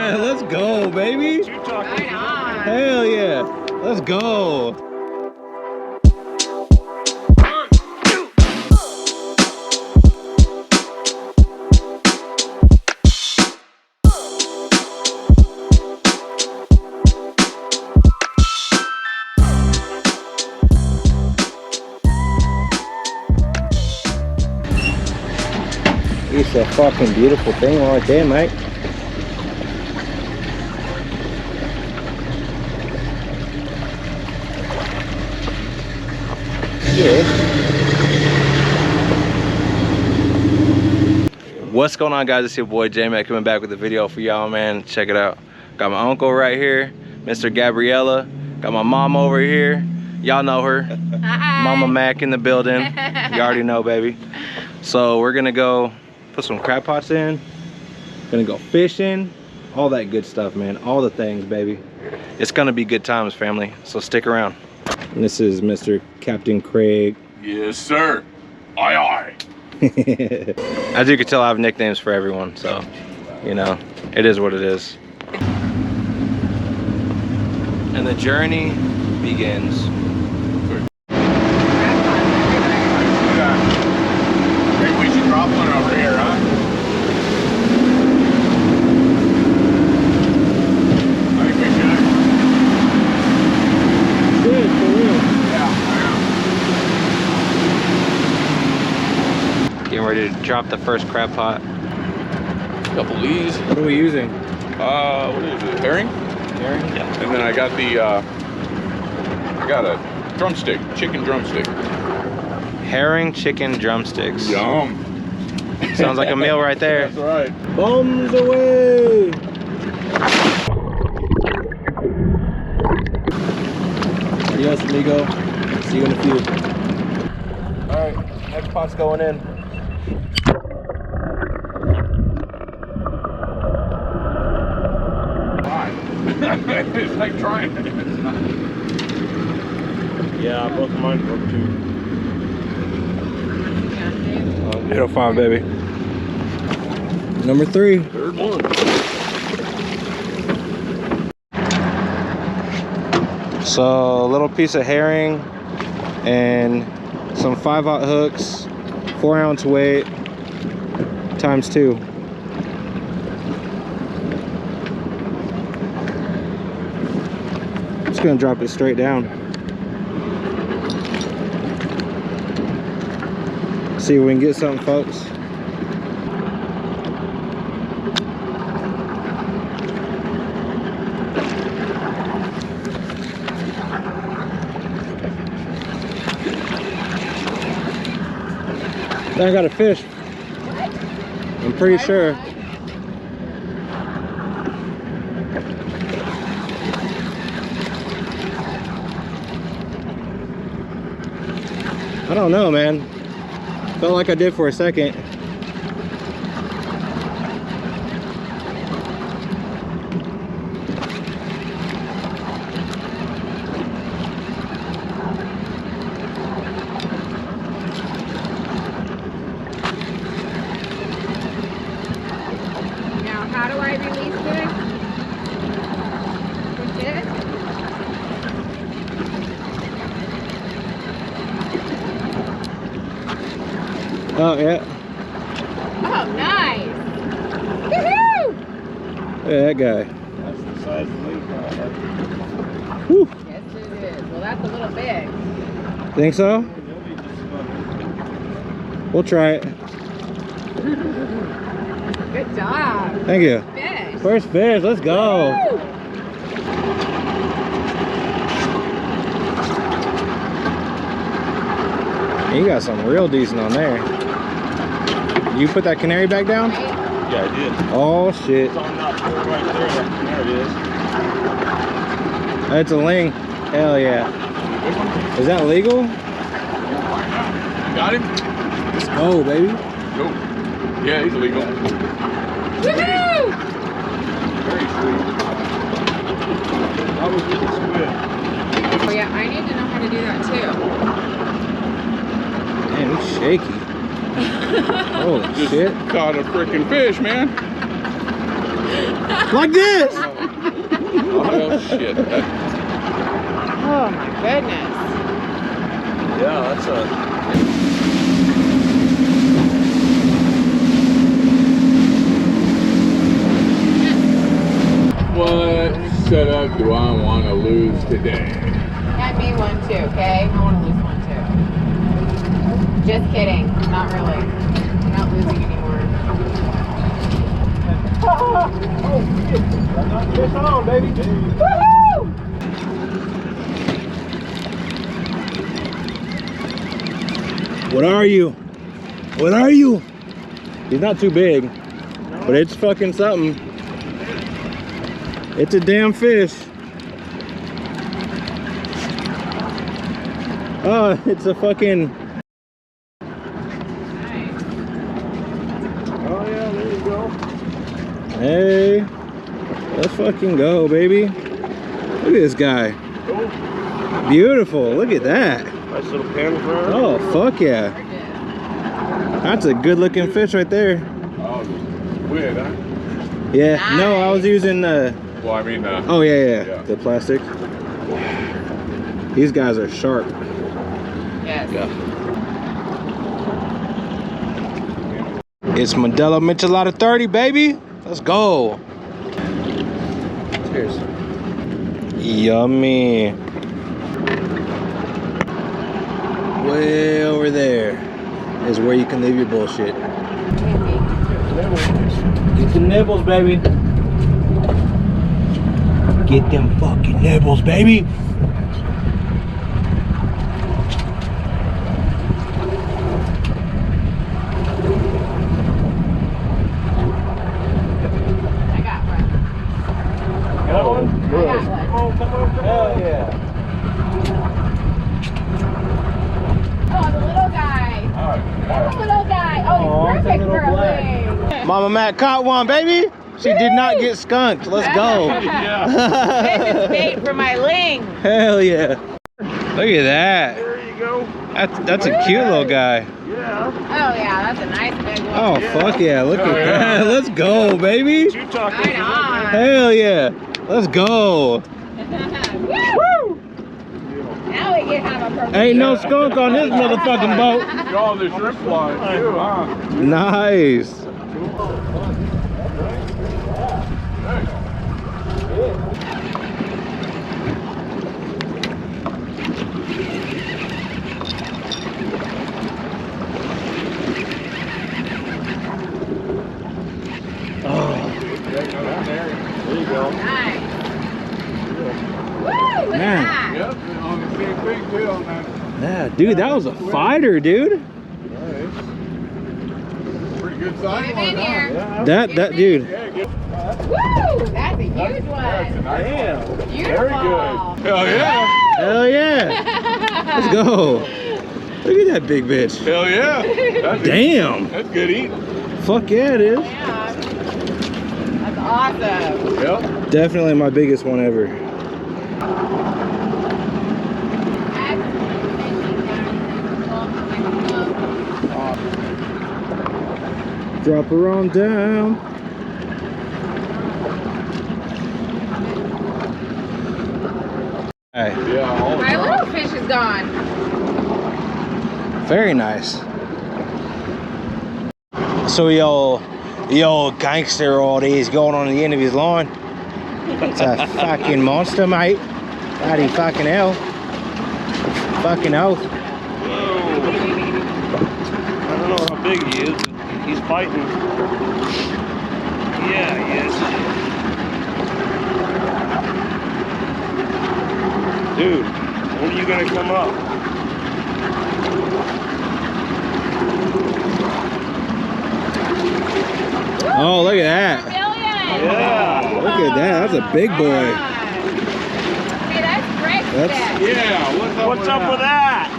man, let's go, baby. Right on. Hell yeah. Let's go. It's a fucking beautiful thing right there, mate. Yeah. What's going on, guys? It's your boy J-Mac coming back with a video for y'all, man. Check it out. Got my uncle right here, Mr. Gabriella. Got my mom over here. Y'all know her. Hi. Mama Mac in the building. You already know, baby. So we're gonna go put some crab pots in. Gonna go fishing. All that good stuff, man. All the things, baby. It's gonna be good times, family. So stick around. And this is Mr. Captain Craig. Yes, sir. Aye, aye. As you can tell, I have nicknames for everyone, so you know, it is what it is. And the journey begins. Maybe we should drop one over here, huh? I think we should. Good, for real. Yeah, Getting ready to drop the first crab pot. couple of these. What are we using? What is it? Herring? Herring? Yeah. And then I got the, I got a drumstick, chicken drumstick. Herring chicken drumsticks. Yum. Sounds like a meal right there. That's right. Bombs away! Adios, amigo. See you in a few. Alright, next pot's going in. It's like trying. Yeah, both of mine broke too. It'll fine, baby. Number 3. Third one. So a little piece of herring and some 5/0 hooks, 4-ounce weight, times 2. Just gonna drop it straight down. See if we can get something, folks. I got a fish. I'm pretty sure. I don't know, man. Felt like I did for a second. Now, how do I release this? With this? Oh, yeah. Oh, nice. Woohoo! Look at that guy. That's the size of the leaf. Whew. Yes, it is. Well, that's a little big. Think so? We'll try it. Good job. Thank you. Fish. First fish, let's go. Woo! You got some real decent on there. You put that canary back down? Yeah, I did. Oh shit. It's on that pole right there. There it is. That's a ling. Hell yeah. Is that legal? You got him? Let's go, baby. Go. Yeah, he's legal. Woohoo! Very sweet. That was really squid. Oh yeah, I need to know how to do that too. Man, he's shaky. Holy Just shit. caught a freaking fish, man. Like this. Oh shit. Oh my goodness. Yeah, that's a. What setup do I want to lose today? Got me one too, okay? I want to lose one too. Just kidding. Not really. I'm not losing anymore. Fish on, baby. Woohoo! What are you? What are you? He's not too big, but it's fucking something. It's a damn fish. Oh, it's a fucking. Nice. Oh yeah, there you go. Hey, let's fucking go, baby. Look at this guy. Cool. Beautiful. Look at that. Nice little pan for her. Oh, fuck yeah. That's a good looking fish right there. Oh, weird, huh? Yeah, no, I was using Well, I mean, oh yeah, Yeah. the plastic. These guys are sharp. Yes. It's Modelo Michelada 30, baby. Let's go. Cheers. Yummy. Way over there is where you can leave your bullshit. Get the nibbles, baby. Get them fucking nibbles, baby. I got one. Got one? I got one. Come on, come on, come on. Hell yeah. Oh, the little guy. There's a little guy. Oh, he's it's a perfect little for a black. wing. Mama Matt caught one, baby. She did not get skunked. Let's go. This is bait for my ling. Hell yeah. Look at that. There you go. That's a cute little guy. Yeah. Oh yeah, that's a nice big one. Oh, Yeah. fuck yeah. Look at yeah. that. Let's go, baby. You talking? Right on. Hell yeah. Let's go. Woo! Now we can have a perfect. Ain't no skunk on this motherfucking boat. Oh, the shrimp fly too, huh? Nice. There you go. Nice. Woo! Look Man. at that. Yep, on the same thing too on that. Yeah, dude, that was a fighter, dude. Pretty good size Get him one, in huh? here. That dude. Yeah, good. Woo! That's a huge That's a one. nice Damn. one. Beautiful. Very good. Hell yeah. Hell yeah. Let's go. Look at that big bitch. Hell yeah. That's Damn. That's good eating. Fuck yeah, it is. Yeah. That's awesome. Yep. Definitely my biggest one ever. Drop her on down. Hey, Yeah, all the My time. little fish is gone. very nice. So yo gangster all these going on the end of his line. It's a fucking monster, mate. Bloody fucking hell. Fucking hell. Whoa. I don't know how big he is, but he's fighting. Yeah, he is. Dude, when are you gonna come up? Oh, look at that. Yeah. Look at that. That's a big boy. Hey, that's great. That's- Yeah, What's up with that?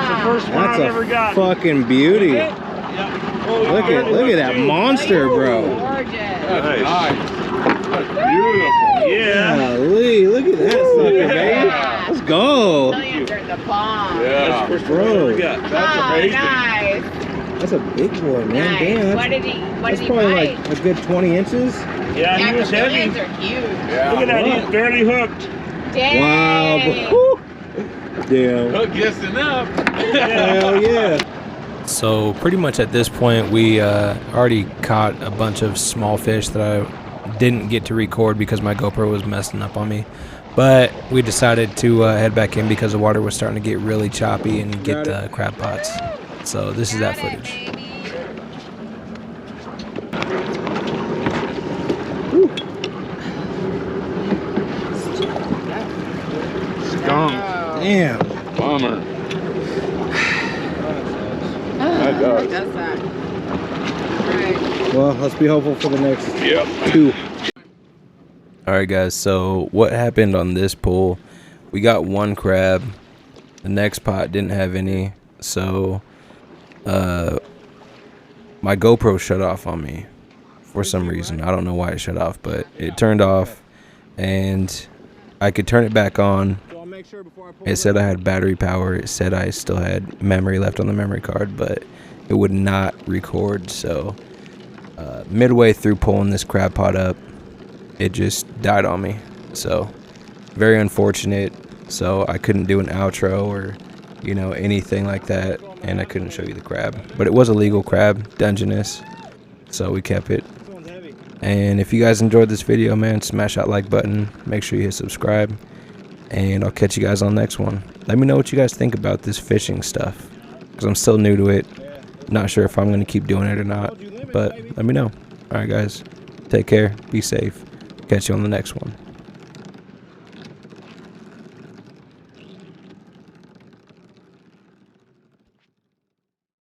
The first one That's I've ever a got. fucking beauty. Look at that monster, bro. Gorgeous. That's nice. That's beautiful. Yeah. Golly, look at that sucker, baby. Let's go. Millions are the bomb. Yeah. That's the first one Bro. I've ever got. That's Oh, amazing. nice. That's a big boy, man. Nice. Damn, What did he that's bite? probably like a good 20 inches. Yeah, he was heavy. Vermilions are huge. Yeah. Look at that, he's barely hooked. Dang. Wow. Woo. Damn. Hook just enough. Hell yeah. So pretty much at this point, we already caught a bunch of small fish that I didn't get to record because my GoPro was messing up on me. But we decided to head back in because the water was starting to get really choppy and get the crab pots. So this is that footage. Skunk. Damn. Bummer. That does. does that. Right. Well, let's be hopeful for the next Yep. 2. Alright guys, so what happened on this pull, we got 1 crab, the next pot didn't have any, so my GoPro shut off on me for some reason. I don't know why it shut off, but it turned off and I could turn it back on. It said I had battery power, it said I still had memory left on the memory card, but it would not record. So midway through pulling this crab pot up, it just died on me. So very unfortunate. So I couldn't do an outro or anything like that, and I couldn't show you the crab, but it was a legal crab, Dungeness, so we kept it. And if you guys enjoyed this video, man, smash that like button, make sure you hit subscribe, and I'll catch you guys on the next one. Let me know what you guys think about this fishing stuff, because I'm still new to it. Not sure if I'm going to keep doing it or not, but let me know. Alright guys, take care, be safe, catch you on the next one.